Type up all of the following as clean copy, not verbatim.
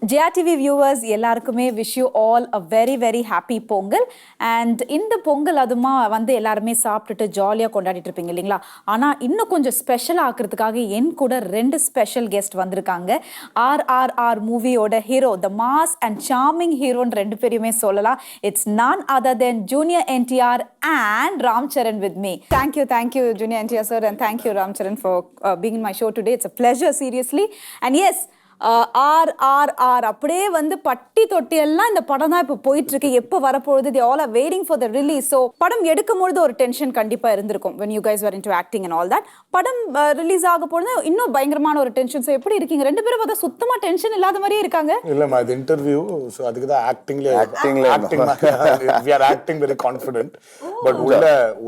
Jaya TV viewers, எல்லாருக்குமே wish you all a very very happy Pongal. And இந்த பொங்கல் அதுமா வந்து எல்லாருமே சாப்பிட்டுட்டு ஜாலியா கொண்டாடிட்டு இருப்பீங்க இல்லீங்களா? ஆனா இன்னும் கொஞ்சம் ஸ்பெஷல் ஆக்குறதுக்காக என் கூட ரெண்டு ஸ்பெஷல் கெஸ்ட் வந்திருக்காங்க. RRR மூவியோட hero, the mass and charming hero ரெண்டு பேரையுமே சொல்லலாம். It's none other than Junior NTR and Ram Charan with me. Thank you Junior NTR sir, and thank you Ram Charan for being in my show today. It's a pleasure, seriously. And yes, RRR அப்படியே வந்து பட்டி தொட்டி எல்லாம் இந்த படம் தான் இப்போ போயிட்டு இருக்கு. எப்போ வரப்போகுது, they all are waiting for the release. So படம் எடுக்கும்போது ஒரு டென்ஷன் கண்டிப்பா இருந்திருக்கும் when you guys were into acting and all that. படம் ரிலீஸ் ஆக போறது இன்னும் பயங்கரமான ஒரு டென்ஷன். ஸோ எப்படி இருக்கீங்க ரெண்டு பேரும்? பார்த்தா சுத்தமா டென்ஷன் இல்லாத மாதிரியே இருக்காங்க. இல்லம்மா, இது இன்டர்வியூ, ஸோ அதுக்கு தான் acting we are acting very confident, but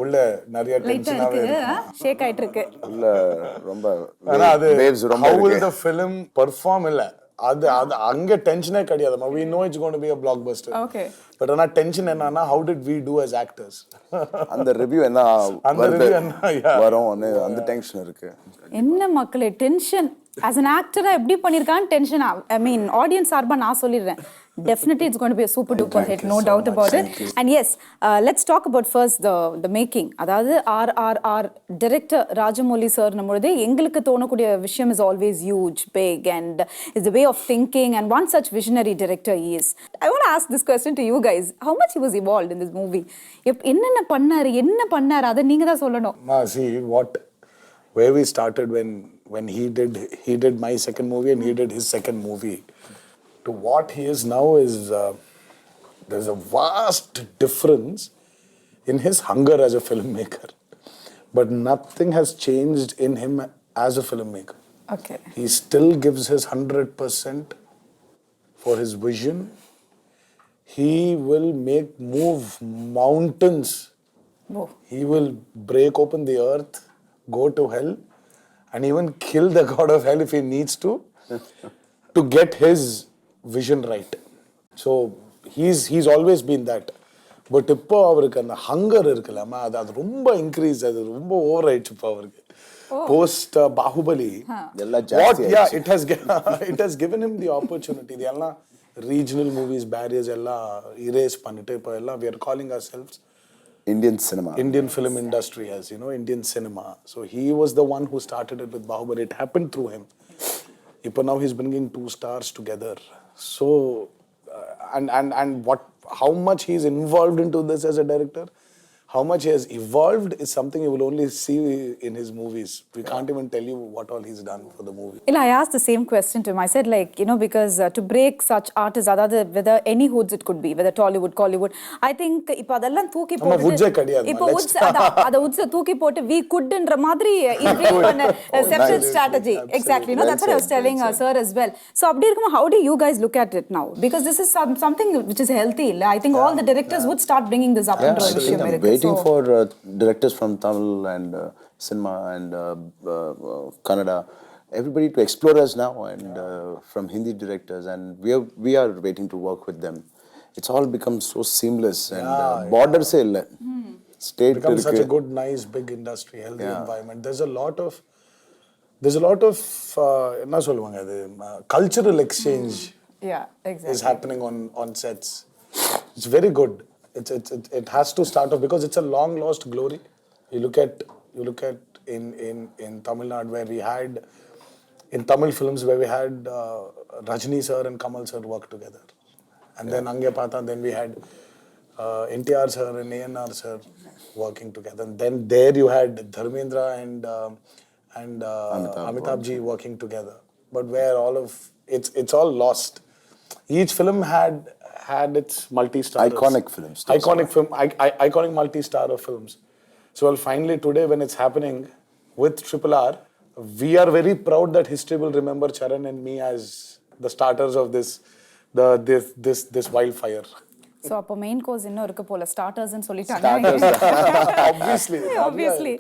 உள்ள நிறைய டென்ஷனாவே இருக்கு, ஷேக் ஆயிட்டு இருக்கு உள்ள ரொம்ப. ஆனா அது how will the film perform இல்ல, அது அங்க டென்ஷனே கிடையாது. we know it's going to be a blockbuster. Okay, but ஆனா டென்ஷன் என்னன்னா how did we do as actors? அந்த ரிவ்யூ என்ன வரும் அந்த டென்ஷன் இருக்கு. என்ன மக்களே டென்ஷன் as an actor எப்படி பண்ணிருக்கான் டென்ஷன். I mean audience சார்பா நான் சொல்லிடுறேன், definitely it's going to be a super duper hit, no doubt about it. And yes, let's talk about first the making. அதாவது RRR director ராஜமௌலி சார் நம்மளுது எங்களுக்கு தோணக்கூடிய விஷயம் is always huge, big, and is the way of thinking, and one such visionary director he is. I want to ask this question to you guys, how much he was involved in this movie? என்ன பண்ணாரு அதை நீங்க தான் சொல்லணும். See where we started when he did my second movie and he did his second movie to what he is now is there's a vast difference in his hunger as a filmmaker, but nothing has changed in him as a filmmaker. Okay, he still gives his 100% for his vision. He will move mountains. Whoa. He will break open the earth, go to hell, and even kill the god of hell if he needs to get his vision right. So he's always been that. But இப்போ அவருக்கு அந்த hunger இருக்குல்லமா, அது ரொம்ப increase, அது ரொம்ப over ஆயிடுச்சு இப்போ அவருக்கு. Post Baahubali it has given him the opportunity. இதெல்லாம் regional movies barriers எல்லாம் erase பண்ணிட்டு இப்போ எல்லாம் we are calling ourselves Indian film industry, as you know, Indian cinema. So he was the one who started it with Bahubali. It happened through him. Now he's bringing two stars together. So and how much he's involved into this as a director, how much he has evolved is something you will only see in his movies. We can't even tell you what all he's done for the movie. I asked the same question to him. I said, like, because to break such artists, whether any hoods it could be, whether Tollywood, Collywood, I think ipo adallam thooki potu ipo hoods ada hoods thooki potu we could endra madri in separate strategy. Exactly, that's what I was telling sir as well. So abdi irukuma, how do you guys look at it now? Because this is something which is healthy. I think all the directors would start bringing this up into the show. Waiting for directors from Tamil and cinema and Kannada, everybody to explore us now, and from Hindi directors, and we are waiting to work with them. It's all become so seamless, and borders se illa, state becomes such a good, nice, big industry, healthy environment. There's a lot of enna solvanga adu cultural exchange exactly is happening on sets. It's very good. It has to start off because it's a long lost glory. You look at in Tamil Nadu, where we had in Tamil films where we had Rajni sir and Kamal sir work together, and then Ange Pata, then we had NTR sir and ANR sir working together, and then there you had Dharmendra and Amitabh ji working together. But where all of it's all lost. Each film had its multi-star iconic films, iconic multi-star of films. So well, finally today when it's happening with RRR, we are very proud that history will remember Charan and me as the starters of this wildfire. So அப்போ main course இன்னும் இருக்கு போல, ஸ்டார்டர்ஸ்னு சொல்லிட்டாங்க. Obviously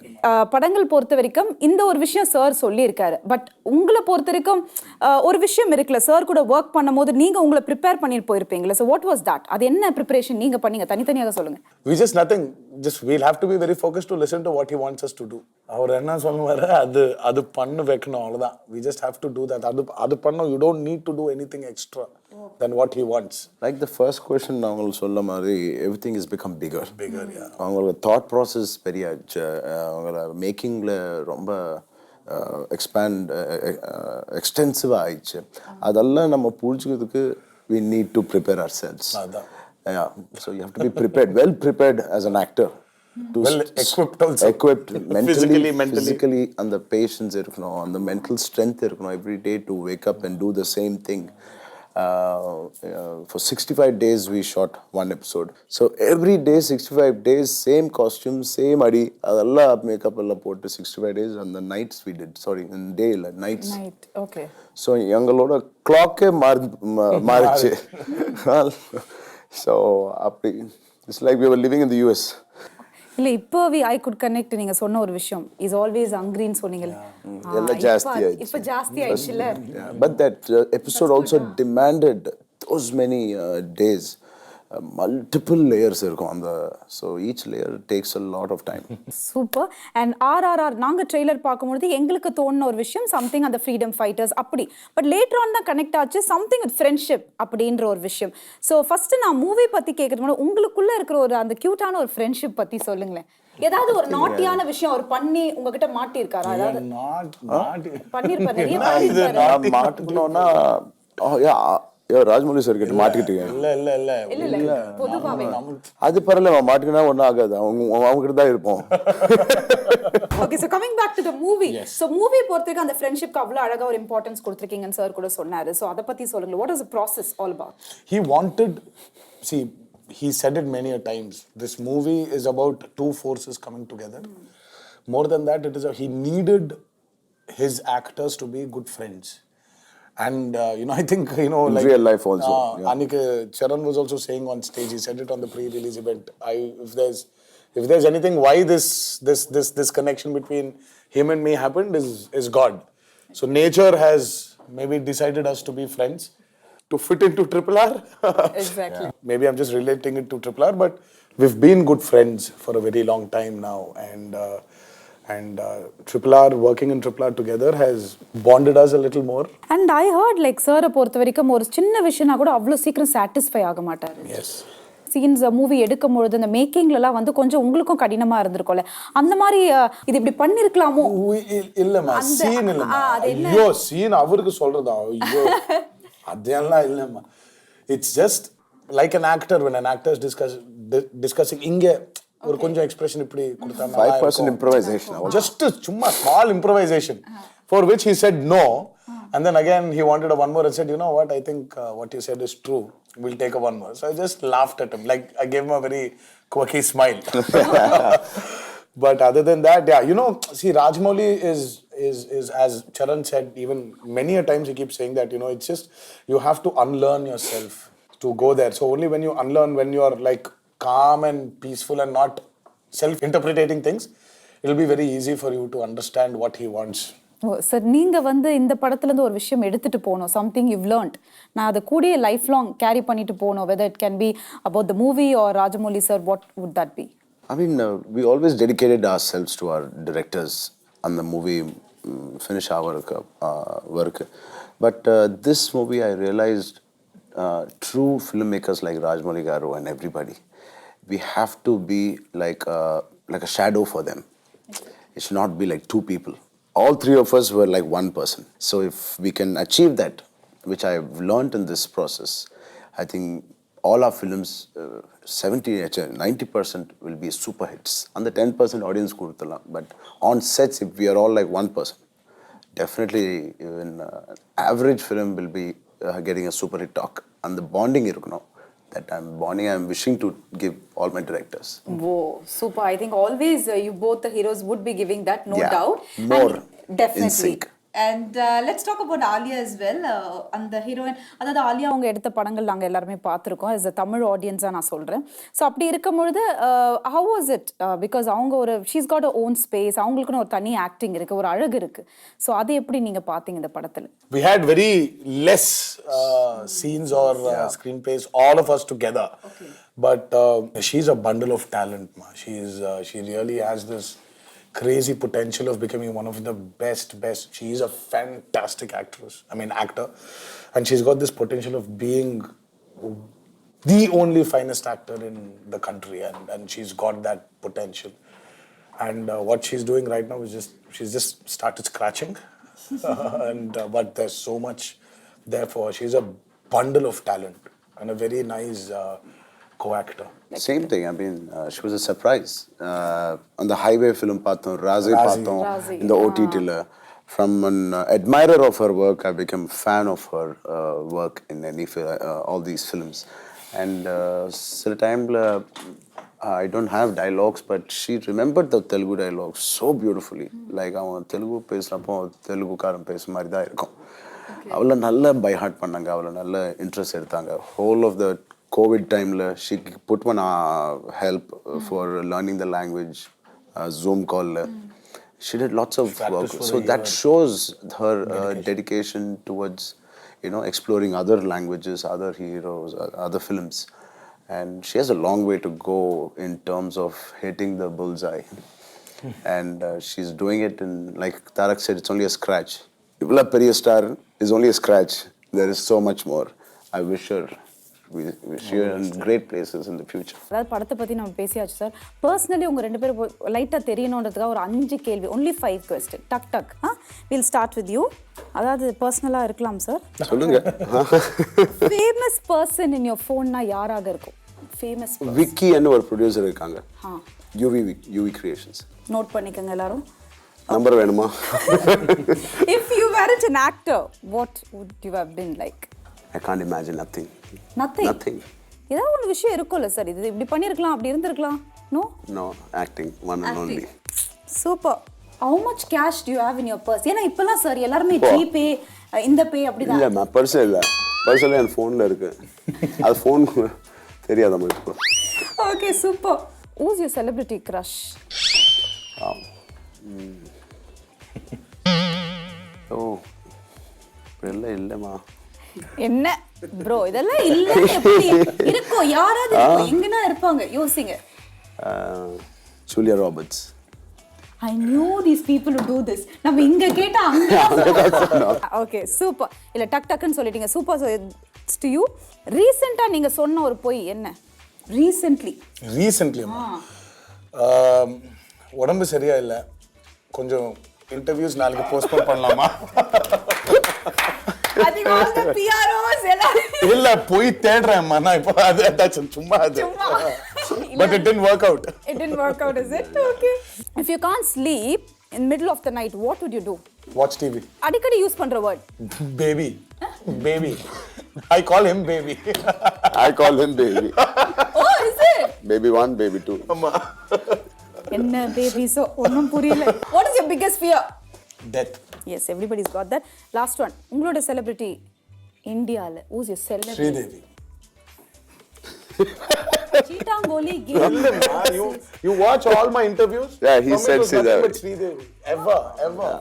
படங்கள் பொறுத்த வரைக்கும் இந்த ஒரு விஷயம் சார் சொல்லியிருக்காரு. பட் உங்களை பொறுத்த வரைக்கும் ஒரு விஷயம் இருக்குல்ல, சார் கூட ஒர்க் பண்ணும்போது நீங்க உங்களை ப்ரிப்பேர் பண்ணிட்டு போயிருப்பீங்களா? So what was that? அது என்ன ப்ரிப்பரேஷன் நீங்க பண்ணீங்க? தனித்தனியாக சொல்லுங்க. We just nothing, just we'll have to be very focused to listen to what he wants us to do. அவர் என்ன சொல்லுவாரு அது பண்ணு வைக்கணும், அவ்வளவுதான். We just have to do that. அது பண்ணணும். You don't need to do anything extra. than what he wants. Like the first question நாங்கள் சொல்ல மாதிரி everything has become bigger. Bigger, yeah. அவங்களோட தாட் ப்ராசஸ் பெரியாச்சு. அவங்கள மேக்கிங்கில் ரொம்ப எக்ஸ்டென்சிவாக ஆயிடுச்சு. அதெல்லாம் நம்ம புரிஞ்சுக்கிறதுக்கு we need to prepare ourselves. அதான். Yeah, so you have to be prepared, well prepared as an actor. Well equipped also. Equipped mentally, mentally. physically, and the patience இருக்கணும், and the mental strength இருக்கணும் every day to wake up and do the same thing. For 65 days we shot one episode. So every day, 65 days, same costume, same adi, adalla makeup alla potu 65 days, and the nights we did. Sorry, in day, like nights. Night, okay. So எங்களோட clock மாறிச்சு. So it's like we were living in the US. இல்ல இப்போ I could connect நீங்க சொன்ன ஒரு விஷயம் is always ஹங்கிரின்னு சொன்னீங்கல்ல. எல்லாம் ஜாஸ்தி ஆயிடுச்சு. இப்போ ஜாஸ்தி ஆயிடுச்சுல. But that episode also demanded those many days. Multiple layers இருக்கும் அந்த. So each layer takes a lot of time. Super. And RRR நாங்க ட்ரெய்லர் பார்க்கும்போது எங்களுக்கு தோணுன ஒரு விஷயம் சம்திங் அந்த ஃப்ரீடம் ஃபைட்டர்ஸ் அப்படி, பட் லேட்டர் ஆன் தான் கனெக்ட் ஆச்சு சம்திங் வித் ஃப்ரெண்ட்ஷிப் அப்படின்ற ஒரு விஷயம். ஸோ ஃபர்ஸ்ட் நான் மூவி பத்தி கேட்கறது முன்னாடி உங்களுக்குள்ள இருக்கிற ஒரு அந்த கியூட்டான ஒரு ஃப்ரெண்ட்ஷிப் பத்தி சொல்லுங்களேன். ஏதாவது ஒரு நாட்டியான விஷயம் அவர் பண்ணி உங்ககிட்ட மாட்டியிருக்காரா? அதாவது பண்ணிருப்பாரு, நிறைய பண்ணிருப்பாரு. மாட்டுக்கணும்னா ராஜமௌலி சார் கிட்ட மாட்டிக்கிட்டீங்க. இல்ல பொதுவாவே அது பரவாயில்ல, மாட்டுக்கினா ஒன்றும் ஆகாது, அவங்க கிட்ட தான் இருப்போம். Okay, so coming back to the movie. So movie பொறுத்தவரைக்கும் அந்த ஃப்ரெண்ட்ஷிப்க்கு அவ்வளவு அழகா ஒரு இம்பார்ட்டன்ஸ் கொடுத்திருக்கீங்கன்னு சார் கூட சொன்னாரு. சோ அத பத்தி சொல்லுங்க. What is the process all about? He wanted, see, he said it many a times, this movie is about two forces coming together. More than that, it is he needed his actors to be good friends. And I think like real life also. Anika Charan was also saying on stage, he said it on the pre-release event, if there's anything why this connection between him and me happened is God. So nature has maybe decided us to be friends to fit into RRR. Exactly. Maybe I'm just relating it to RRR, but we've been good friends for a very long time now, and RRR, working in RRR together has bonded us a little more. And I heard like sir பொறுத்த வரைக்கும் ஒரு சின்ன விஷயம்னா கூட அவ்வளவு சீக்கிரம் satisfy ஆக மாட்டாரு. Yes. சீன்ஸ் மூவி எடுக்கும் பொழுது அந்த மேக்கிங்லலாம் வந்து கொஞ்சம் உங்களுக்கும் கடினமா இருந்திருக்கும்ல, அந்த மாதிரி இது இப்படி பண்ணிருக்கலாமோ? இல்லம்மா, சீன் இல்லம்மா. ஐயோ சீன் அவருக்கு சொல்றதா? ஐயோ அதெல்லாம் இல்லம்மா. It's just like an actor, when an actor is discussing இங்க ஒரு கொஞ்சம் எக்ஸ்பிரஷன் இப்படி கொடுத்தாங்க, 5% improvisation, just சும்மா small improvisation, for which he said no, and then again he wanted a one more and said, you know what, I think what you said is true, we'll take a one more. So I just laughed at him, like I gave him a very quirky smile. But other than that, yeah, see, Rajamouli is as Charan said, even many a times he keeps saying that, it's just you have to unlearn yourself to go there. So only when you unlearn, when you are like calm and peaceful and not self-interpreting things, it will be very easy for you to understand what he wants. Sir, நீங்க வந்து இந்த படத்துல இருந்து ஒரு விஷயம் எடுத்துட்டு போகணும், something you learnt, நான் அதை கூடிய லைஃப் லாங் கேரி பண்ணிட்டு போகணும், whether it can be about the movie or Rajamouli sir, what would that be? I mean, we always dedicated ourselves to our directors on the movie, finish our work. But this movie, I realized true filmmakers like Rajamouli Garu and everybody, we have to be like a shadow for them. It should not be like two people. All three of us were like one person. So if we can achieve that, which I've learned in this process, I think all our films, 90% will be super hits. And the 10% audience kuduthala. But on sets, if we are all like one person, definitely even average film will be getting a super hit talk. And the bonding irukno, that I'm wishing to give all my directors. Whoa, super. I think always you both the heroes would be giving that, no doubt. More definitely. in sync. And let's talk about Alia as well. அந்த heroine, அதாவது ஆலியா அவங்க எடுத்த படங்கள் நாங்கள் எல்லாருமே பார்த்துருக்கோம். as a Tamil ஆடியன்ஸாக நான் சொல்கிறேன். ஸோ அப்படி இருக்கும்பொழுது how was it? பிகாஸ் அவங்க ஒரு she's got her own space, அவங்களுக்குன்னு ஒரு தனி ஆக்டிங் இருக்குது, ஒரு அழகு இருக்குது. ஸோ அதை எப்படி நீங்கள் பார்த்தீங்க இந்த படத்தில்? We had very less scenes or screenplays, all of us together. Okay. But she's a bundle of talent, ma. She really has this crazy potential of becoming one of the best. She's a fantastic actor, and she's got this potential of being the only finest actor in the country, and she's got that potential. And what she's doing right now is she's just started scratching, but there's so much there for her. She's a bundle of talent and a very nice co-actor. Same thing. I mean, she was a surprise. On the highway film, paathom, Razi paathom, Razi, in the OTT. From an admirer of her work, I became a fan of her work in all these films. And still time, I don't have dialogues, but she remembered the Telugu dialogues so beautifully. Like, அவன் தெலுங்கு பேசுகிறப்போ தெலுங்குக்காரன் பேசுகிற மாதிரி தான் இருக்கும். அவளை நல்ல by heart பண்ணாங்க, அவளை நல்ல இன்ட்ரெஸ்ட் எடுத்தாங்க. Whole of the COVID time, she put one help for learning the language, Zoom call. She did lots of work. So that shows her dedication towards, exploring other languages, other heroes, other films. And she has a long way to go in terms of hitting the bullseye. And she's doing it in, like Tarak said, it's only a scratch. Ivla Periya star is only a scratch. There is so much more. I wish her she are in great places in the future. அதாவது படத்தை பற்றி நம்ம பேசியாச்சு sir. Personally உங்கள் ரெண்டு பேரும் லைட்டாக தெரியணுன்றதுக்காக ஒரு 5 கேள்வி, only 5 questions. Duck we'll start with you. அதாவது பர்சனலாக இருக்கலாம் சார். சொல்லுங்க. ஃபேமஸ் பர்சன் இன் யோர் ஃபோன்னா யாராக இருக்கும்? ஃபேமஸ் விக்கி ன்னு ஒரு ப்ரொடியூசர் இருக்காங்க. UV Creations. நோட் பண்ணிக்கங்க எல்லாரும். நம்பர் வேணுமா? If you weren't an actor, what would you have been like? I can't imagine nothing. Nothing. ஏதாவது ஒரு விஷயம் இருக்கும்ல சார், இது இப்படி பண்ணியிருக்கலாம், அப்படி இருந்திருக்கலாம். No, acting, one and only. Super. How much cash do you have in your purse? ஏன்னா இப்பெல்லாம் சார் எல்லாருமே ஜிபே, இந்த பே அப்படிதான். இல்ல, பர்ஸ் இல்ல. பர்ஸ்ல என் ஃபோன்ல இருக்கு. அது ஃபோன் தெரியாத மாதிரி. Okay, super. Who's your celebrity crush? இல்லம்மா. என்ன ப்ரோ இதெல்லாம் இல்ல, எப்படி இருக்கும்? யாராவது இருக்கும், எங்கனா இருப்பாங்க, யோசிங்க. Julia Roberts. I knew these people would do this. நம்ம இங்க கேட்டா அங்க. Okay, super. இல்ல டக்குன்னு சொல்லிட்டீங்க. Super. So it's to you. Recently நீங்க சொன்ன ஒரு பொய் என்ன? Recently உடம்பு சரியா இல்ல, கொஞ்சம் இன்டர்வியூஸ் நாளைக்கு போஸ்ட்போன் பண்ணலாமா? இல்ல போய் தேடுறேன் நான் இப்போ, அது சும்மா அது. But it didn't work out. It didn't work out, is it? Okay. If you can't sleep in middle of the night, what would you do? Watch TV. அடிக்கடி யூஸ் பண்ற word. Baby. I call him baby. I call him baby. Oh, is it? Baby 1, baby 2. Amma. என்ன baby so ஒண்ணும் புரியல. What is your biggest fear? Death. Yes, everybody's got that. Last one. உங்களோட celebrity Indiaல. Who's your celebrity? Sridevi. Cheetangoli You watch all my interviews? Yeah, he said Sridevi. But Sridevi. Ever.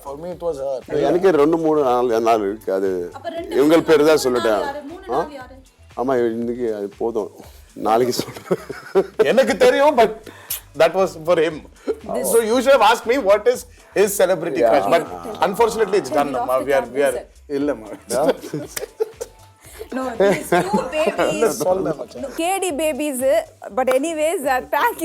For me it was her. எனக்கு 2-3 நாள் இருக்கு. அது இவங்க பேர் தான் சொல்லிட்டேன். ஆமா, இன்னைக்கு அது போதும், நாளைக்கு சொல்றேன். எனக்கு தெரியும், but that was for him. So you should have asked me what is his celebrity crush. But unfortunately it's done. We are இல்லம்மா. No, these two babies. No, KD babies. But anyways, thank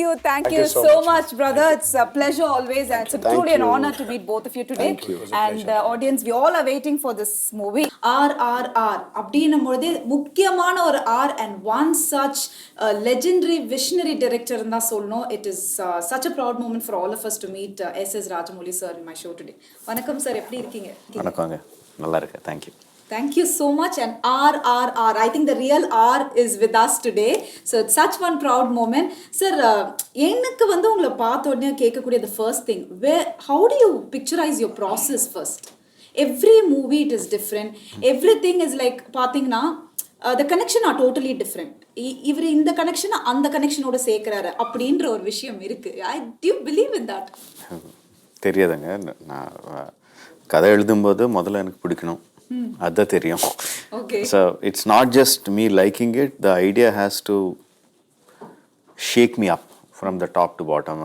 you so much, brother. It's a pleasure always, and it's truly an honor to meet both of you today. Thank you. And audience, we all are waiting for this movie. RRR. அப்படின்னும்போது முக்கியமான ஒரு R, and one such legendary visionary director ன்னு தான் சொல்லணும். It is such a proud moment for all of us to meet SS Rajamouli sir in my show today. வணக்கம் sir, எப்படி இருக்கீங்க? வணக்கங்க, நல்லா இருக்கேன். Thank you. Thank you so much. And RRR, I think the real R is with us today. So it's such one proud moment. Sir, எனக்கு வந்து உங்களை பார்த்த உடனே கேட்கக்கூடிய the first thing, how do you picturize your process first? Every movie it is different. Everything is like பார்த்தீங்கன்னா the connection are totally different. இவர் இந்த connection அந்த கனெக்ஷனோட சேர்க்கிறாரு அப்படின்ற ஒரு விஷயம் இருக்கு. Do you believe in that? தெரியாதுங்க. நான் கதை எழுதும்போது முதல்ல எனக்கு பிடிக்கணும், அதுதான் தெரியும். So it's not just me liking it, the idea has to shake me up from the top to bottom.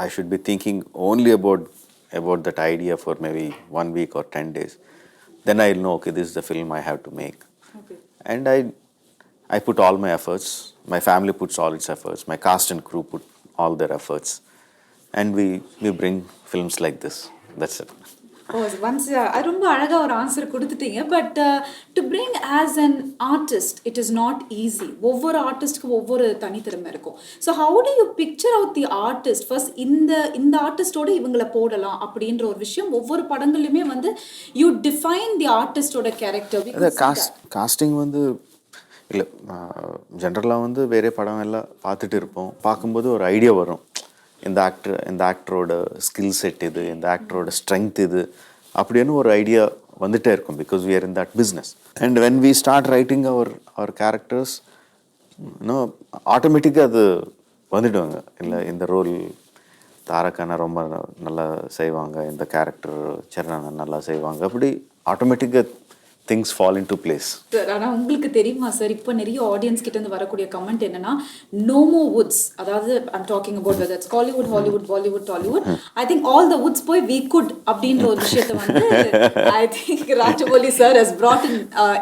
I should be thinking only about that idea for maybe 1 week or 10 days. Then I'll know, okay, this is the film I have to make. Okay. And I put all my efforts. My family puts all its efforts. My cast and crew put all their efforts. And we bring films like this. That's it. Oh once ரொம்ப அழகாக ஒரு answer கொடுத்துட்டீங்க. But to bring us an artist it is not easy. ஒவ்வொரு ஆர்டிஸ்ட்டுக்கும் ஒவ்வொரு தனித்திறமை இருக்கும். So how do you picture out the artist first? இந்த ஆர்டிஸ்டோட இவங்களை போடலாம் அப்படின்ற ஒரு விஷயம் ஒவ்வொரு படங்கள்லையுமே வந்து யூ டிஃபைன் தி ஆர்டிஸ்டோட கேரக்டர். காஸ்டிங் வந்து இல்லை, ஜென்ரலாக வந்து வேறே படம் எல்லாம் பார்த்துட்டு இருப்போம். பார்க்கும்போது ஒரு ஐடியா வரும், இந்த ஆக்டரோட ஸ்கில் செட் இது, இந்த ஆக்டரோட ஸ்ட்ரென்த் இது அப்படின்னு ஒரு ஐடியா வந்துட்டே இருக்கும். Because we are in that business. And when we start writing our characters இன்னும் ஆட்டோமேட்டிக்காக அது வந்துடுவாங்க. இல்லை இந்த ரோல் தாரக்கான ரொம்ப நல்லா செய்வாங்க, இந்த கேரக்டர் சரணான நல்லா செய்வாங்க, அப்படி ஆட்டோமேட்டிக்காக things fall into place. Sir ஆனால் உங்களுக்கு தெரியுமா சார், இப்போ நிறைய ஆடியன்ஸ் கிட்டேருந்து வரக்கூடிய கமெண்ட் என்னன்னா, நோ மோர் வுட்ஸ். அதாவது I'm talking about whether it's Kollywood, Hollywood, Bollywood, Tollywood, I think all the Woods போய் வி குட் அப்படின்ற ஒரு விஷயத்தை வந்து I think Rajamouli sir has brought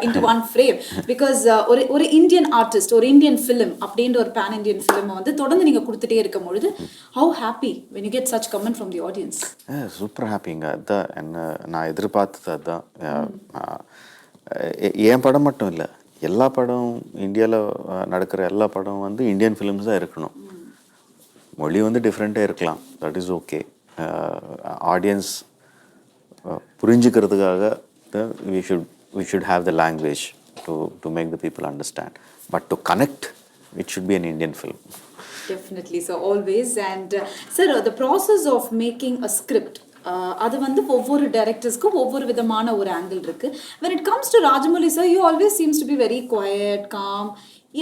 into one frame. Because ஒரு இந்தியன் ஆர்டிஸ்ட், ஒரு இந்தியன் ஃபிலிம் அப்படின்ற ஒரு பேன் இந்தியன் ஃபிலிமை வந்து தொடர்ந்து நீங்கள் கொடுத்துட்டே இருக்கும் பொழுது how happy when you get such comment from the audience? Super ஹாப்பிங்க. அதுதான் என்ன நான் எதிர்பார்த்தது. அதுதான் என் படம் மட்டும் இல்லை, எல்லா படம் இந்தியாவில் நடக்கிற எல்லா படம் வந்து இந்தியன் ஃபிலிம்ஸ் தான் இருக்கணும். மொழி வந்து டிஃப்ரெண்ட்டாக இருக்கலாம், தட் இஸ் ஓகே. ஆடியன்ஸ் புரிஞ்சுக்கிறதுக்காக we should have the language to make the people understand. But to connect, it should be an Indian film. Definitely, so always. And sir, the process of making a script, அது வந்து ஒவ்வொரு டைரக்டர்ஸ்க்கும் ஒவ்வொரு விதமான ஒரு angle இருக்கு. when it comes to Rajamouli sir, you always seems to be very quiet, calm.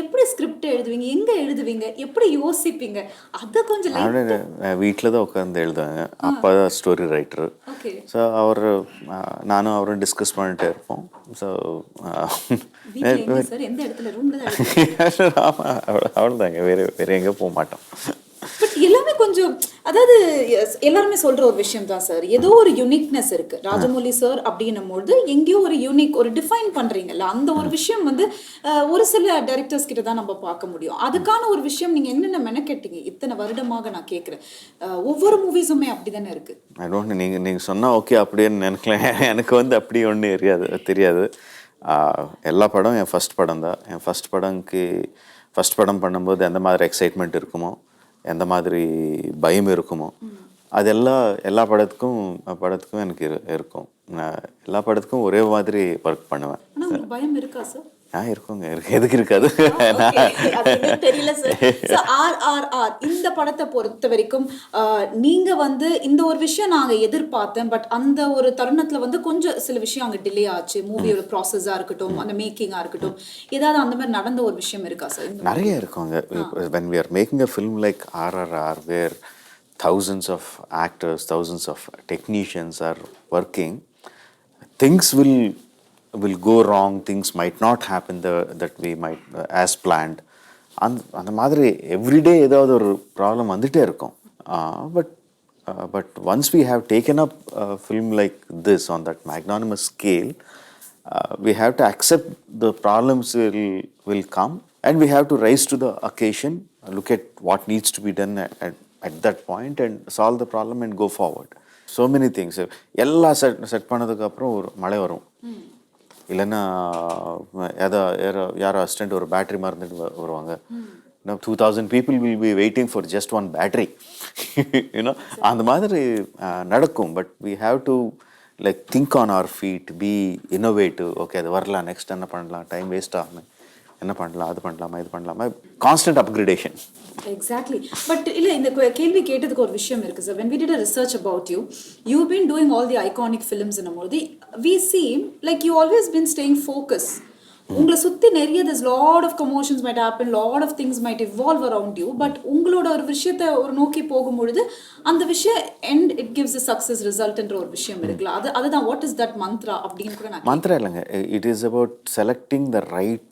எப்படி script எழுதுவீங்க, எங்க எழுதுவீங்க, எப்படி யோசிப்பீங்க, அதை கொஞ்சம் வீட்டில் தான் உட்காந்து எழுதுவாங்க. அப்பா தான் ஸ்டோரி ரைட்டரு. ஸோ நானும் அவரும் டிஸ்கஸ் பண்ணிட்டே இருப்போம். ஸோ எந்த இடத்துல ரூம்ல ஆமாம், அவ்வளோதாங்க, வேறு எங்கே போக மாட்டோம். பட் எல்லாமே கொஞ்சம், அதாவது எல்லாருமே சொல்ற ஒரு விஷயம் தான் சார், ஏதோ ஒரு யூனிக்னஸ் இருக்கு ராஜமௌலி சார் அப்படின்னும் போது. எங்கேயோ ஒரு யூனிக், ஒரு டிஃபைன் பண்றீங்கல்ல, அந்த ஒரு விஷயம் வந்து ஒரு சில டைரக்டர்ஸ் கிட்ட தான் நம்ம பார்க்க முடியும். அதுக்கான ஒரு விஷயம் நீங்க என்னென்ன மெனக்கெட்டீங்க இத்தனை வருடமாக? நான் கேட்குறேன், ஒவ்வொரு மூவிஸுமே அப்படிதானே இருக்கு. ஐ டோன்ட், நீங்கள் சொன்னால் ஓகே அப்படின்னு நினைக்கலாம். எனக்கு வந்து அப்படி ஒன்றும் தெரியாது. எல்லா படம் என் ஃபஸ்ட் படம் தான். என் ஃபஸ்ட் படம் பண்ணும்போது எந்த மாதிரி எக்ஸைட்மெண்ட் இருக்குமோ, எந்த மாதிரி பயம் இருக்குமோ, அதெல்லாம் எல்லா படத்துக்கும் எனக்கு இருக்கும். நான் எல்லா படத்துக்கும் ஒரே மாதிரி ஒர்க் பண்ணுவேன். பயம் இருக்கா சார்? இருக்குங்க, எதுக்கு இருக்காது தெரியல சார். RRR இந்த படத்தை பொறுத்த வரைக்கும் நீங்க வந்து இந்த ஒரு விஷயம் நாங்க எதிர்பார்த்தேன், பட் அந்த ஒரு தருணத்துல வந்து கொஞ்சம் சில விஷயம் அங்க டிலே ஆச்சு. மூவியோட ப்ராசஸா இருக்கட்டும், அந்த மேக்கிங்கா இருக்கட்டும், ஏதாவது அந்த மாதிரி நடந்த ஒரு விஷயம் இருக்கா சார்? நிறைய இருக்குங்க. when we are making a film like RRR, where thousands of actors, thousands of technicians are working, things will go wrong, things might not happen that we might as planned. அந்த மாதிரி everyday ஏதாவது ஒரு problem வந்துகிட்டே இருக்கும். But once we have taken up a film like this on that magnanimous scale, we have to accept the problems will come, and we have to rise to the occasion, look at what needs to be done at that point and solve the problem and go forward. So many things. எல்லாம் set பண்ணதுக்கப்புறம் ஒரு மழை வரும், இல்லைன்னா யாரோ assistant ஒரு battery மறந்துட்டு வருவாங்க. 2000 people will be waiting for just one battery. அந்த மாதிரி நடக்கும். But we have to like think on our feet, be innovative. Okay, அது வரலாம், நெக்ஸ்ட் என்ன பண்ணலாம், டைம் வேஸ்ட் ஆகாமல் என்ன பண்ணலாம், அது பண்ணலாமா, இது பண்ணலாமா, கான்ஸ்டன்ட் அப்கிரேடேஷன். எக்ஸாக்ட்லி. பட் இல்லை, இந்த கேள்வி கேட்டதுக்கு ஒரு விஷயம் இருக்குது sir. when we did a research about you, you've been doing all the iconic films in Amodi. We seem like you always been staying focused. உங்களை சுற்றி நிறைய there's lot of commotions might happen, lot of things might evolve around you, but உங்களோட ஒரு விஷயத்தை ஒரு நோக்கி போகும்பொழுது அந்த விஷயம் and it gives a success result என்ற ஒரு விஷயம் இருக்குல்ல, அதுதான் what is that mantra அப்படின்னு கூட நான் மந்த்ரா இல்லைங்க. it is about selecting the right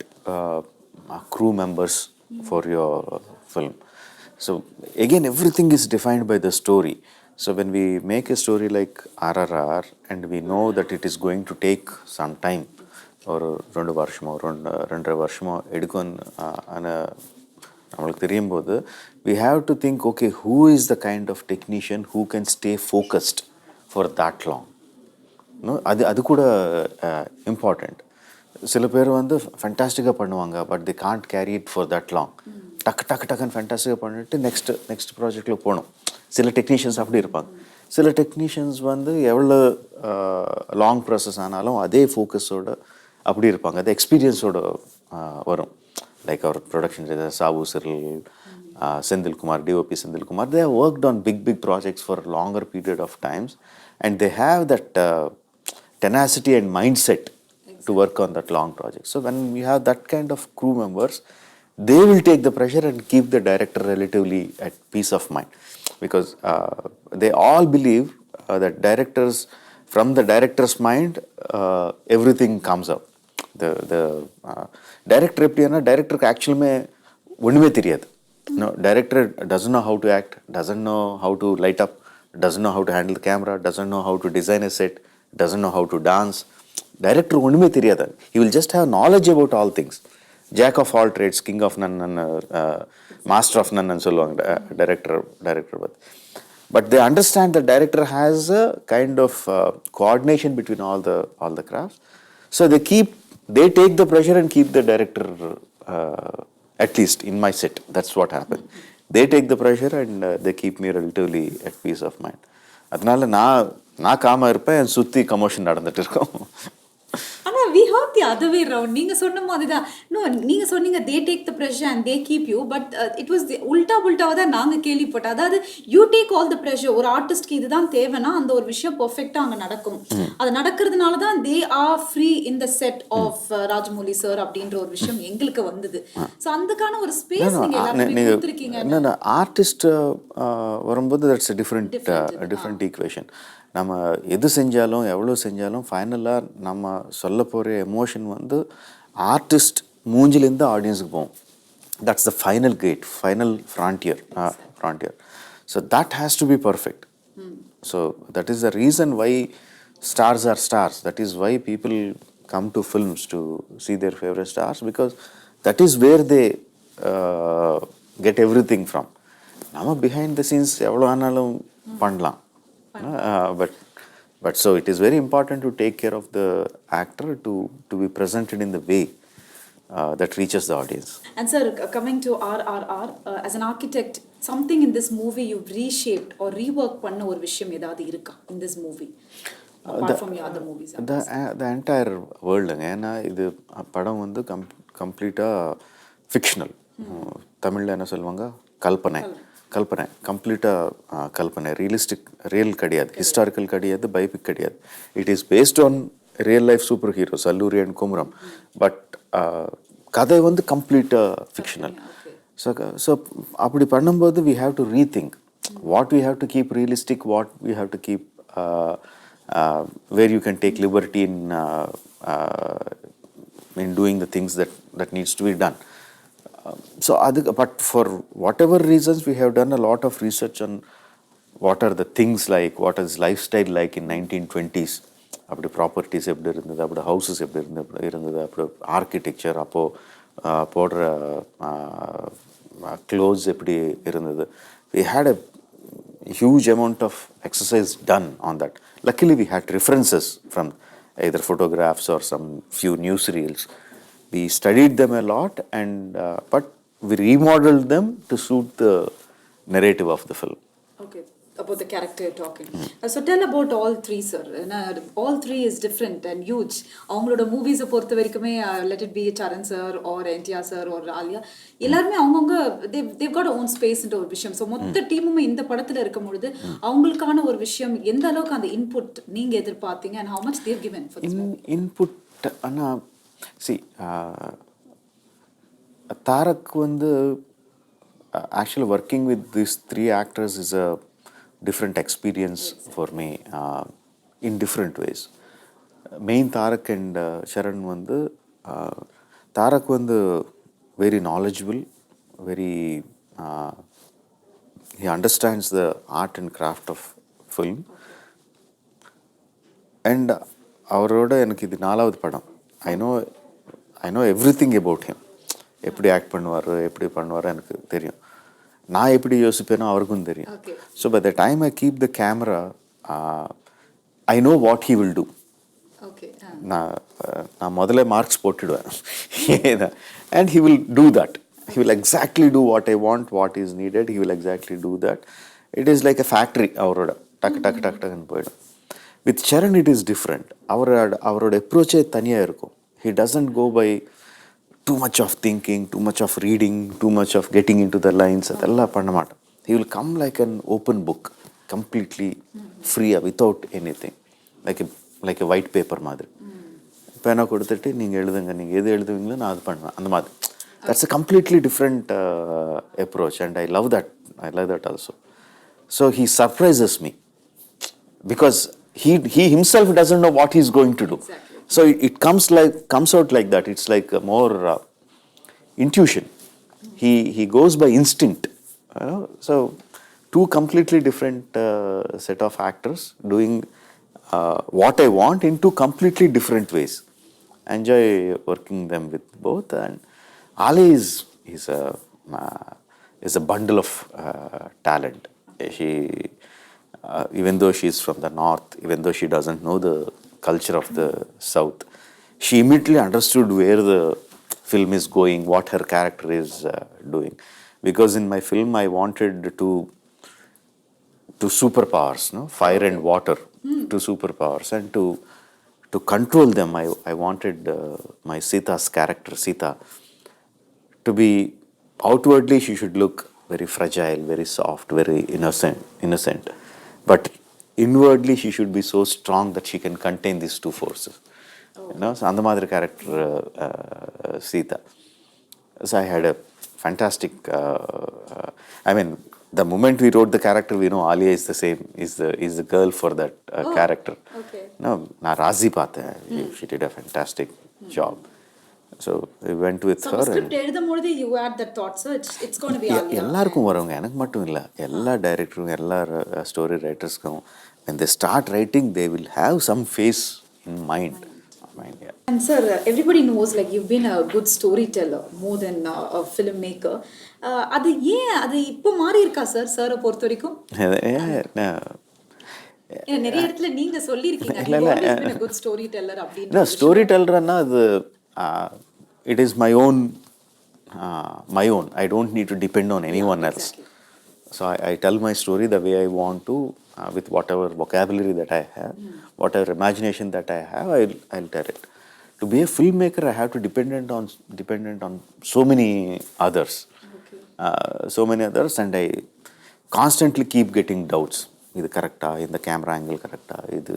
crew members for your film. So again, everything is defined by the story. So when we make a story like RRR and we know that it is going to take some time, ஒரு 2 வருஷமோ 2.5 வருஷமோ எடுக்கும்னு நம்மளுக்கு தெரியும் போது, we have to think, okay, who is the kind of technician who can stay focused for that long? No, அது கூட important. சில பேர் வந்து ஃபேண்டாஸ்டிக்காக பண்ணுவாங்க, but they can't carry it for that long. டக்குன்னு ஃபேண்டாஸ்டிக்காக பண்ணிட்டு நெக்ஸ்ட் ப்ராஜெக்டில் போகணும். சில டெக்னீஷியன்ஸ் அப்படி இருப்பாங்க. சில டெக்னீஷியன்ஸ் வந்து எவ்வளோ லாங் ப்ராசஸ் ஆனாலும் அதே ஃபோக்கஸோடு அப்படி இருப்பாங்க. அது எக்ஸ்பீரியன்ஸோட வரும். Like our production Sabu Cyril, Senthilkumar, DOP Senthilkumar, they have worked on big projects for a longer period of times, and they have that tenacity and mindset to work on that long project. So when you have that kind of crew members, they will take the pressure and keep the director relatively at peace of mind, because they all believe that directors, from the director's mind, everything comes out. The director எப்படின்னா, directorக்கு ஆக்சுவலுமே ஒன்றுமே தெரியாது. No, director doesn't know how to act, doesn't know how to light up, doesn't know how to handle the camera, doesn't know how to design a set, doesn't know how to dance. Director ஒன்றுமே தெரியாது. He will just have knowledge about all things. Jack of all trades, king of none, master of none ன்னு சொல்லுவாங்க director. But they understand that director has a kind of coordination between all the crafts. So they take the pressure and keep the director, at least in my set, that's what happened. They take the pressure and they keep me relatively at peace of mind. அதனால நான் gamma இருப்பேன், சுற்றி commotion நடந்துட்டு இருக்கோம். ஆனா we heard the other way round. நீங்க சொன்ன மாதிரி தான். No, நீங்க சொன்னீங்க they take the pressure and they keep you, but it was the உல்டாவா தான் நாங்க கேள்விப்பட்டோம். அதாவது you take all the pressure. ஒரு ஆர்டிஸ்ட்க்கு இதுதான் தேவைன்னா அந்த ஒரு விஷயம் பெர்ஃபெக்ட்டா அங்க நடக்கும். அது நடக்கிறதுனால தான் they are free in the set of Rajamouli sir அப்படின்ற ஒரு விஷயம் எங்களுக்கு வந்தது. சோ அதுக்கான ஒரு ஸ்பேஸ் நீங்க எல்லாருமே கொடுத்திருக்கீங்க. ஆர்டிஸ்ட் வரும்போது that's a different equation. நம்ம எது செஞ்சாலும் எவ்வளோ செஞ்சாலும் ஃபைனலாக நம்ம சொல்ல போகிற எமோஷன் வந்து ஆர்டிஸ்ட் மூஞ்சிலேருந்து ஆடியன்ஸுக்கு போகும். That's the final cut, final frontier. So that has to be perfect. So that is the reason why stars are stars. That is why people come to films to see their favorite stars, because that is where they get everything from. நம்ம behind the scenes எவ்வளோ ஆனாலும் பண்ணலாம். But so it is very important to take care of the actor to be presented in the way that reaches the audience. And sir, coming to RRR, as an architect, something in this movie you've reshaped or reworked பண்ண ஒரு விஷயம் ஏதாவது இருக்கா in this movie apart from your other movies? The entire world, ஏன்னா இது படம் வந்து கம்ப்ளீட்டாக ஃபிக்ஷனல். தமிழில் என்ன சொல்லுவாங்க, கல்பனை. கம்ப்ளீட்டாக கல்பனை. ரியல் கிடையாது, ஹிஸ்டாரிக்கல் கிடையாது, பயோபிக் கிடையாது. It is based on real life super heroes Alluri and Komaram. But கதை வந்து கம்ப்ளீட்டாக ஃபிக்ஷனல். ஸோ அப்படி பண்ணும்போது we have to rethink what we have to keep realistic, what we have to keep where you can take liberty in doing the things that needs to be done. But for whatever reasons, we have done a lot of research on what are the things like, what is lifestyle like in 1920s. அப்படி properties எப்படி இருந்தது, அப்படி houses எப்படி இருந்தது, அப்படி architecture, அப்போது போடுற clothes எப்படி இருந்தது. We had a huge amount of exercise done on that. Luckily, we had references from either photographs or some few newsreels. We studied them a lot, but we remodeled them to suit the narrative of the film. Okay, about the character you're talking. So tell about all three, sir. All three is different and huge. அவங்களோட மூவிஸை பொறுத்த வரைக்குமே let it be Charan sir or NTR sir or Alia, எல்லாருமே அவங்கவுங்க they've got own space ன்ற ஒரு விஷயம். So மொத்த டீமுமே இந்த படத்தில் இருக்கும் பொழுது அவங்களுக்கான ஒரு விஷயம் எந்த அளவுக்கு அந்த இன்புட் நீங்க எதிர்பார்த்தீங்க and how much they've given for this movie? Input, ஆனால் see, தாரக் வந்து actually working with these three actors is a different experience for me in different ways. Main Tarak and Sharan வந்து Tarak வந்து very knowledgeable, very he understands the art and craft of film. And அவரோட எனக்கு இது 4வது படம். I know everything about him. எப்படி act பண்ணுவார், எப்படி பண்ணுவார் எனக்கு தெரியும். நான் எப்படி யோசிப்பேனோ அவருக்கும் தெரியும். So by the time I keep the camera, I know what he will do. நான் முதல்ல மார்க்ஸ் போட்டுடுவேன். And he will do that. He will exactly do what I want, what is needed. He will exactly do that. It is like a factory. அவரோட டக்கு டக்கு டக்கு டக்குன்னு போயிடும். With Charan it is different. அவரோட அப்ரோச்சே தனியாக இருக்கும். He doesn't go by too much of thinking, too much of reading, too much of getting into the lines. அதெல்லாம் பண்ண மாட்டேன். He will come like an open book, completely free, without anything. Like a white paper மாதிரி. பேனா கொடுத்துட்டு நீங்கள் எழுதுங்க, நீங்கள் எது எழுதுவீங்களோ நான் அது பண்ணுவேன், அந்த மாதிரி. That's a completely different approach, and I love that. I love that also. So he surprises me because he himself doesn't know what he's going to do. Exactly. So it comes out like that. It's like more intuition. He goes by instinct. So two completely different set of actors doing what I want in two completely different ways. I enjoy working them with both. And Ali is a bundle of talent. She, even though she is from the north, even though she doesn't know the culture of the south, she immediately understood where the film is going, what her character is doing. Because in my film, I wanted to superpowers, fire and water, to superpowers, and to control them. I wanted my Sita's character, Sita, to be outwardly she should look very fragile, very soft, very innocent, but inwardly she should be so strong that she can contain these two forces. So அந்த மாதிரி character Sita. So I had a fantastic I mean, the moment we wrote the character, we know Alia is the same, is the girl for that character. நான் ராசி பார்த்தேன். She did a fantastic job. So we went with her. So script எழுதும்போது you had that thought, so it's going to be Alia. எல்லாருக்கும் வரவங்க, எனக்கு மட்டும் இல்லை, எல்லா டைரக்டரும் எல்லா story ரைட்டர்ஸ்க்கும் when they start writing they will have some face in mind. Yeah. And sir, everybody knows like you've been a good storyteller more than a filmmaker. அது இப்போ மாறி இருக்கா சார் பொறுத்த வரைக்கும்? நிறைய இடத்துல நீங்க சொல்லியிருக்கீங்க you always been a good storyteller அப்படின்னு. ஸ்டோரி டெல்லர்னா அது it is my own. I don't need to depend on anyone else. So I tell my story the way I want to, with whatever vocabulary that I have, whatever imagination that I have, I'll tell it. To be a filmmaker, I have to dependent on so many others. And I constantly keep getting doubts. இது கரெக்டா, இந்த camera angle கரெக்டா, இது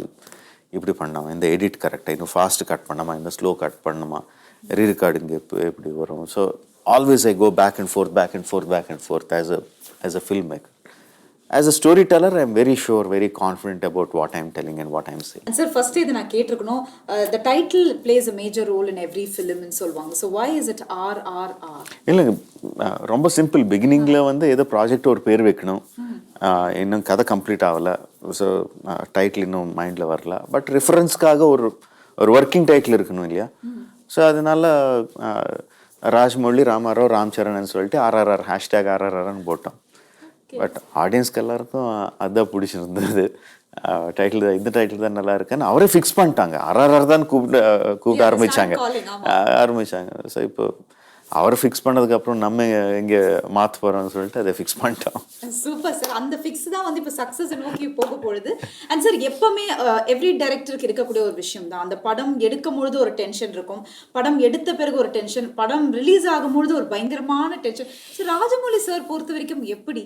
இப்படி பண்ணாமா, இந்த edit கரெக்டா, இன்னும் fast cut பண்ணாமா, இந்த ஸ்லோ கட் பண்ணணுமா, ரீரெக்கார்டிங் எப்படி வரும். So always I go back and forth as a filmmaker. As a storyteller, I am very sure, very confident about what I am telling and what I am saying. And sir, first இதை நான் கேட்டிருக்கணும், the title plays a major role in every film ன்னு சொல்லுவாங்க. So why is it RRR? இல்லைங்க, ரொம்ப simple. பிகினிங்கில் ஏதோ project ஒரு பேர் வைக்கணும், இன்னும் கதை கம்ப்ளீட் ஆகலை, ஸோ டைட்டில் இன்னும் மைண்டில் வரல, பட் ரெஃபரன்ஸ்க்காக ஒரு ஒர்க்கிங் டைட்டில் இருக்கணும் இல்லையா. ஸோ அதனால ராஜ்மௌழி ராமாராவ் ராம்சரண்னு சொல்லிட்டு RRR #RRRன்னு போட்டோம். பட் ஆடியன்ஸ்க்கு எல்லாருக்கும் அதான் பிடிச்சிருந்தது. இந்த டைட்டில் தான் நல்லா இருக்குன்னு அவரே ஃபிக்ஸ் பண்ணிட்டாங்க. RRR தான் கூப்பிட ஆரம்பிச்சாங்க. ஸோ இப்போ அவரை ஃபிக்ஸ் பண்ணதுக்கப்புறம் நம்ம இங்கே மாற்ற போகிறோம்னு சொல்லிட்டு அதை ஃபிக்ஸ் பண்ணிட்டோம். Super sir. அந்த ஃபிக்ஸ் தான் இப்போ சக்ஸஸ் நோக்கி போக போகுது. அண்ட் சார், எப்பவுமே எவ்ரி டைரக்டருக்கு இருக்கக்கூடிய ஒரு விஷயம் தான், அந்த படம் எடுக்கும் பொழுது ஒரு டென்ஷன் இருக்கும், படம் எடுத்த பிறகு ஒரு டென்ஷன், படம் ரிலீஸ் ஆகும்பொழுது ஒரு பயங்கரமான டென்ஷன். சார், ராஜமௌழி சார் பொறுத்த வரைக்கும் எப்படி?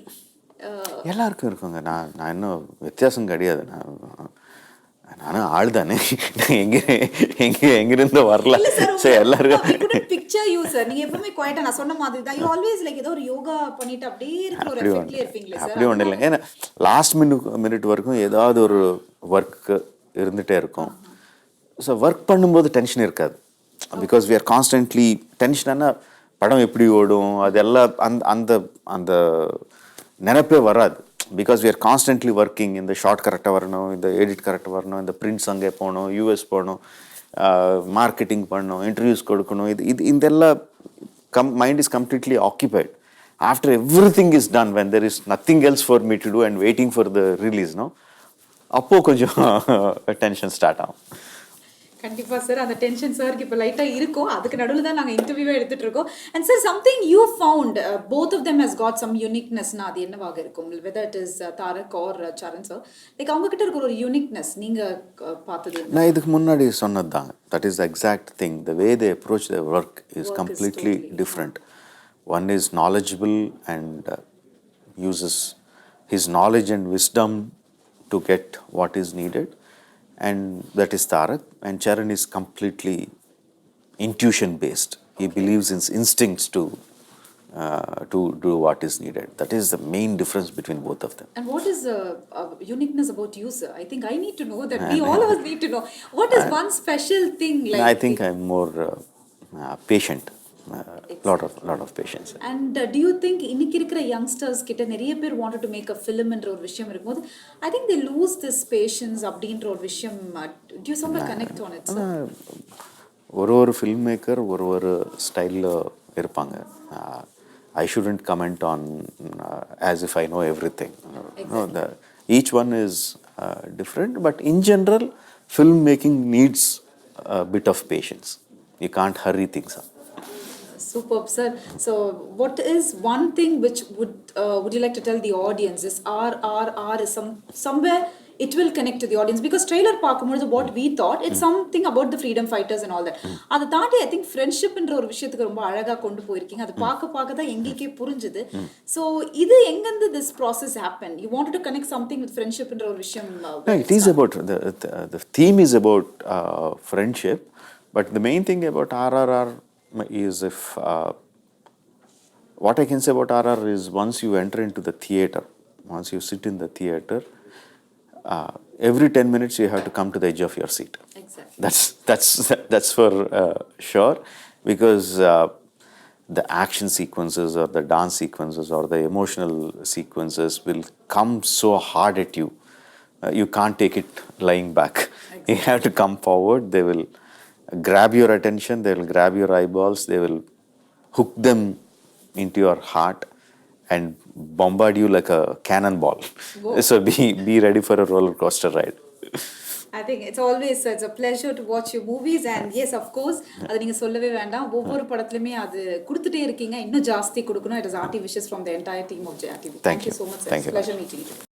எல்லாருக்கும் இருக்குங்க. நான் இன்னும் வித்தியாசம் கிடையாது. நானும் ஆள் தானே, எங்கிருந்து வரல. எல்லாருக்கும் பிக்சர் யூ சார், நீங்க எப்பவுமே குவைட்டா நான் சொன்ன மாதிரி தான், யூ ஆல்வேஸ் லைக் ஏதோ ஒரு யோகா பண்ணிட்டு அப்படியே இருக்கிற ஒரு எஃபெக்ட்ல இருப்பீங்களே சார். அப்படி ஒன்றும் இல்லைங்க. ஏன்னா லாஸ்ட் மினிட் வரைக்கும் ஏதாவது ஒரு ஒர்க் இருந்துகிட்டே இருக்கும். ஸோ ஒர்க் பண்ணும்போது டென்ஷன் இருக்காது. பிகாஸ் வி ஆர் கான்ஸ்டன்ட்லி டென்ஷனானா படம் எப்படி ஓடும், அதெல்லாம் அந்த அந்த நினைப்பே வராது. Because we are constantly working. இந்த ஷார்ட் கரெக்டாக வரணும், இந்த எடிட் கரெக்டாக வரணும், இந்த பிரிண்ட்ஸ் அங்கே போகணும், யூஎஸ் போகணும், மார்க்கெட்டிங் பண்ணணும், இன்டர்வியூஸ் கொடுக்கணும். இதெல்லாம் mind is completely occupied. After everything is done, when there is nothing else for me to do and waiting for the release, no, அப்போ கொஞ்சம் டென்ஷன் ஸ்டார்ட் ஆகும். கண்டிப்பா சார், அந்த டென்ஷன் சாருக்கு இப்போ லைட்டா இருக்கும். அதுக்கு நடுவில் தான் நாங்கள் இன்டர்வியூவே எடுத்துட்டு இருக்கோம். And sir, something you found both of them has got some யூனிக்னஸ்னா அது என்னவாக இருக்கும்? Whether it is Tarak or Charan sir, like அவங்க கிட்ட இருக்கிற ஒரு யூனிக்னஸ் நீங்க பார்த்தது? நான் இதுக்கு முன்னாடி சொன்னது தாங்க, that is the exact thing. The way they approach the work is completely different. One is knowledgeable and uses his knowledge and wisdom to get what is needed, and that is Tarak. And Charan is completely intuition based. He believes in instincts to do what is needed. That is the main difference between both of them. And what is uniqueness about you, sir? I think I need to know that. We all of us need to know. What is one special thing like? I think I'm more patient. Lot of patience. And do you think இன்னைக்கு இருக்கிற youngsters கிட்ட நிறைய பேர் wanted to make a film என்ற ஒரு விஷயம் இருக்கும்போது I think they lose this patience அப்படின்ற ஒரு விஷயம், do you somewhere connect on it, sir? ஒரு ஃபில்ம் மேக்கர் ஒரு ஸ்டைலில் இருப்பாங்க. I shouldn't comment on as if I know everything. Exactly. No, each one is different, but in general film making needs a bit of patience. You can't hurry things up. Superb, sir. So what is one thing which would you like to tell the audience? Is RRR is somewhere it will connect to the audience, because trailer பார்க்கும்போது what we thought it's something about the freedom fighters and all that. அதை தாண்டி I think friendship என்ற ஒரு விஷயத்துக்கு ரொம்ப அழகா கொண்டு போயிருக்கீங்க. அது பார்க்க தான் எங்களுக்கே புரிஞ்சுது. So இது எங்கிருந்து this process happened? You wanted to connect something with friendship என்ற ஒரு விஷயம்? No, it is about the theme is about friendship, but the main thing about RRR is what I can say about RR is once you enter into the theater, once you sit in the theater, every 10 minutes you have to come to the edge of your seat. Exactly. That's for sure, because the action sequences or the dance sequences or the emotional sequences will come so hard at you. You can't take it lying back. Exactly. You have to come forward. They will grab your attention, they will grab your eyeballs, they will hook them into your heart and bombard you like a cannonball. So be ready for a roller coaster ride. I think it's a pleasure to watch your movies, and yes, of course, அது நீங்க சொல்லவே வேண்டாம், ஒவ்வொரு படத்துலயுமே அது கொடுத்துட்டே இருக்கீங்க, இன்னும் ஜாஸ்தி கொடுக்கணும். It is hearty wishes from the entire team of Jaya TV. Thank you so much, sir. It's a pleasure meeting you.